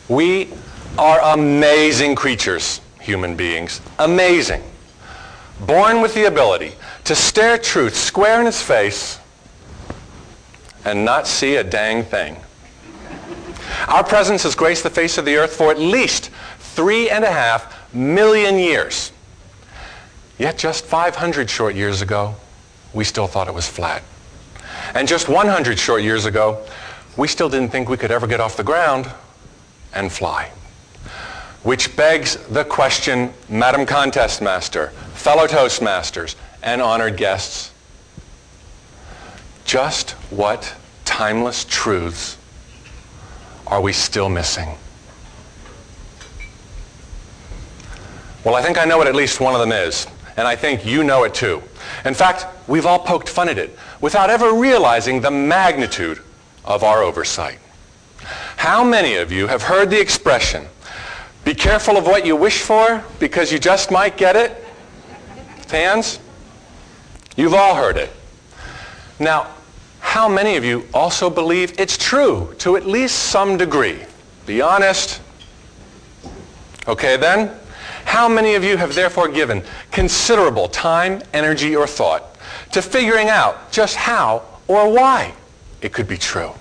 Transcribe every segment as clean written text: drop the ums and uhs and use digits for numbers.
We are amazing creatures, human beings. Amazing. Born with the ability to stare truth square in its face and not see a dang thing. Our presence has graced the face of the earth for at least 3.5 million years. Yet just 500 short years ago, we still thought it was flat. And just 100 short years ago, we still didn't think we could ever get off the ground and fly. Which begs the question, Madam Contest Master, fellow Toastmasters, and honored guests, just what timeless truths are we still missing? Well, I think I know what at least one of them is, and I think you know it too. In fact, we've all poked fun at it without ever realizing the magnitude of our oversight. How many of you have heard the expression, be careful of what you wish for because you just might get it? Hands? You've all heard it. Now, how many of you also believe it's true to at least some degree? Be honest. Okay then. How many of you have therefore given considerable time, energy, or thought to figuring out just how or why it could be true?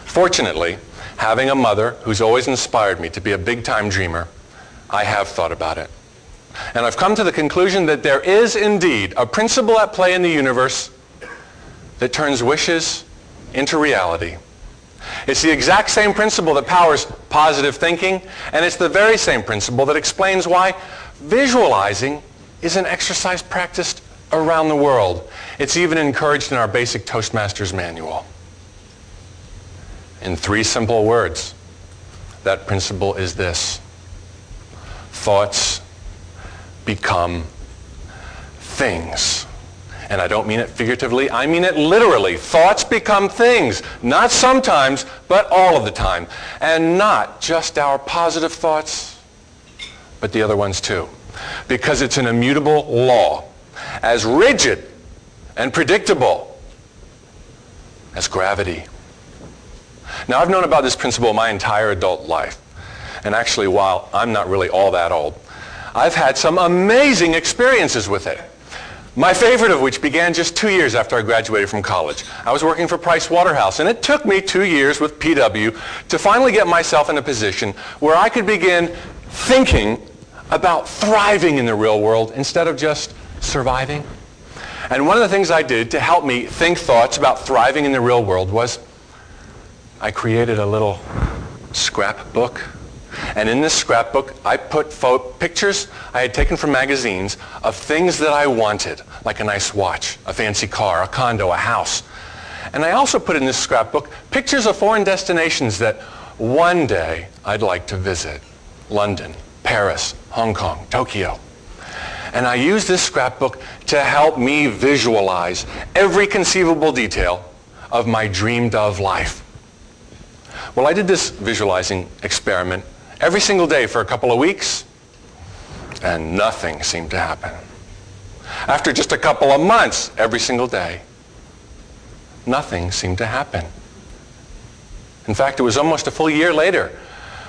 Fortunately, having a mother who's always inspired me to be a big-time dreamer, I have thought about it. And I've come to the conclusion that there is indeed a principle at play in the universe that turns wishes into reality. It's the exact same principle that powers positive thinking, and it's the very same principle that explains why visualizing is an exercise practiced around the world. It's even encouraged in our basic Toastmasters manual. In 3 simple words, that principle is this: thoughts become things. And I don't mean it figuratively, I mean it literally. Thoughts become things, not sometimes, but all of the time. And not just our positive thoughts, but the other ones too. Because it's an immutable law, as rigid and predictable as gravity. Now, I've known about this principle my entire adult life. And actually, while I'm not really all that old, I've had some amazing experiences with it. My favorite of which began just 2 years after I graduated from college. I was working for Price Waterhouse, and it took me 2 years with PW to finally get myself in a position where I could begin thinking about thriving in the real world instead of just surviving. And one of the things I did to help me think thoughts about thriving in the real world was I created a little scrapbook. And in this scrapbook, I put pictures I had taken from magazines of things that I wanted, like a nice watch, a fancy car, a condo, a house. And I also put in this scrapbook pictures of foreign destinations that one day I'd like to visit. London, Paris, Hong Kong, Tokyo. And I used this scrapbook to help me visualize every conceivable detail of my dreamed of life. Well, I did this visualizing experiment every single day for a couple of weeks, and nothing seemed to happen. After just a couple of months, every single day, nothing seemed to happen. In fact, it was almost a full year later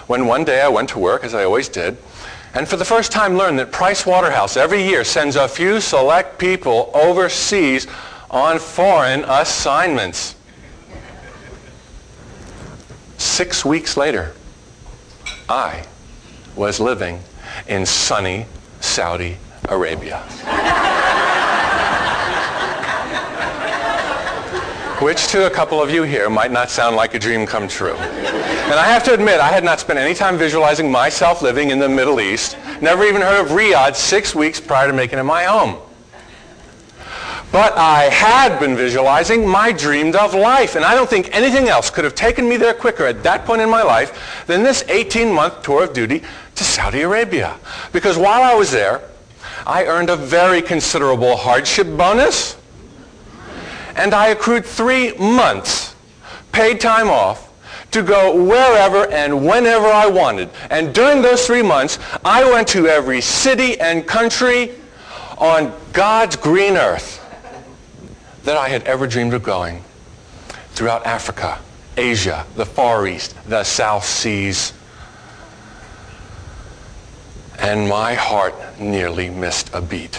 when one day I went to work, as I always did, and for the first time learned that Price Waterhouse every year sends a few select people overseas on foreign assignments. 6 weeks later, I was living in sunny Saudi Arabia. Which to a couple of you here might not sound like a dream come true. And I have to admit, I had not spent any time visualizing myself living in the Middle East, never even heard of Riyadh 6 weeks prior to making it my home. But I had been visualizing my dreamed of life, and I don't think anything else could have taken me there quicker at that point in my life than this 18-month tour of duty to Saudi Arabia. Because while I was there, I earned a very considerable hardship bonus, and I accrued 3 months paid time off to go wherever and whenever I wanted. And during those 3 months, I went to every city and country on God's green earth that I had ever dreamed of going, throughout Africa, Asia, the Far East, the South Seas. And my heart nearly missed a beat.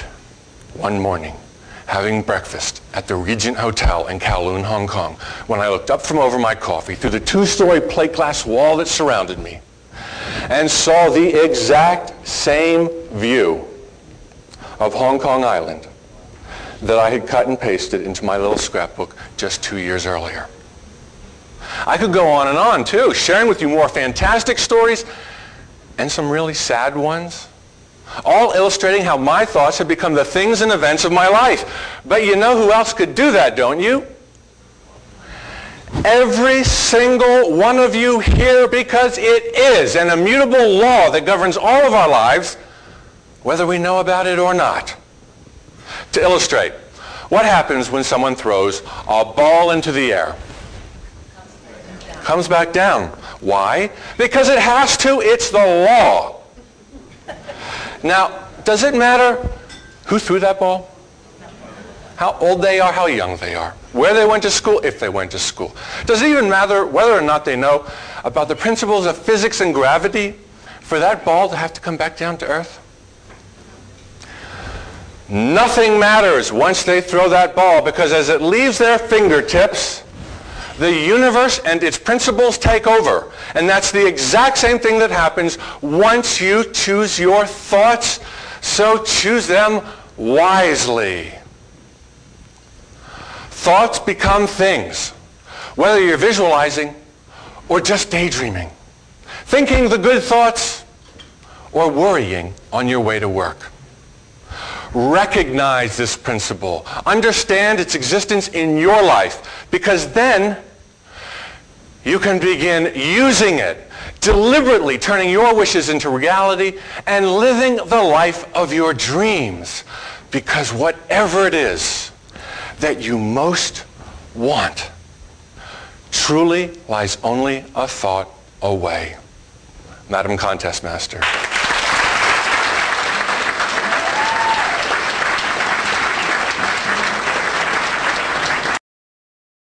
One morning, having breakfast at the Regent Hotel in Kowloon, Hong Kong, when I looked up from over my coffee through the two-story plate glass wall that surrounded me and saw the exact same view of Hong Kong Island that I had cut and pasted into my little scrapbook just 2 years earlier. I could go on and on, too, sharing with you more fantastic stories and some really sad ones, all illustrating how my thoughts have become the things and events of my life. But you know who else could do that, don't you? Every single one of you here, because it is an immutable law that governs all of our lives, whether we know about it or not. To illustrate, what happens when someone throws a ball into the air? Comes back down. Why? Because it has to. It's the law. Now, does it matter who threw that ball? How old they are, how young they are, where they went to school, if they went to school. Does it even matter whether or not they know about the principles of physics and gravity for that ball to have to come back down to earth? Nothing matters once they throw that ball, because as it leaves their fingertips, the universe and its principles take over. And that's the exact same thing that happens once you choose your thoughts. So choose them wisely. Thoughts become things, whether you're visualizing or just daydreaming, thinking the good thoughts or worrying on your way to work. Recognize this principle. Understand its existence in your life, because then you can begin using it, deliberately turning your wishes into reality and living the life of your dreams. Because whatever it is that you most want truly lies only a thought away. Madam Contest Master.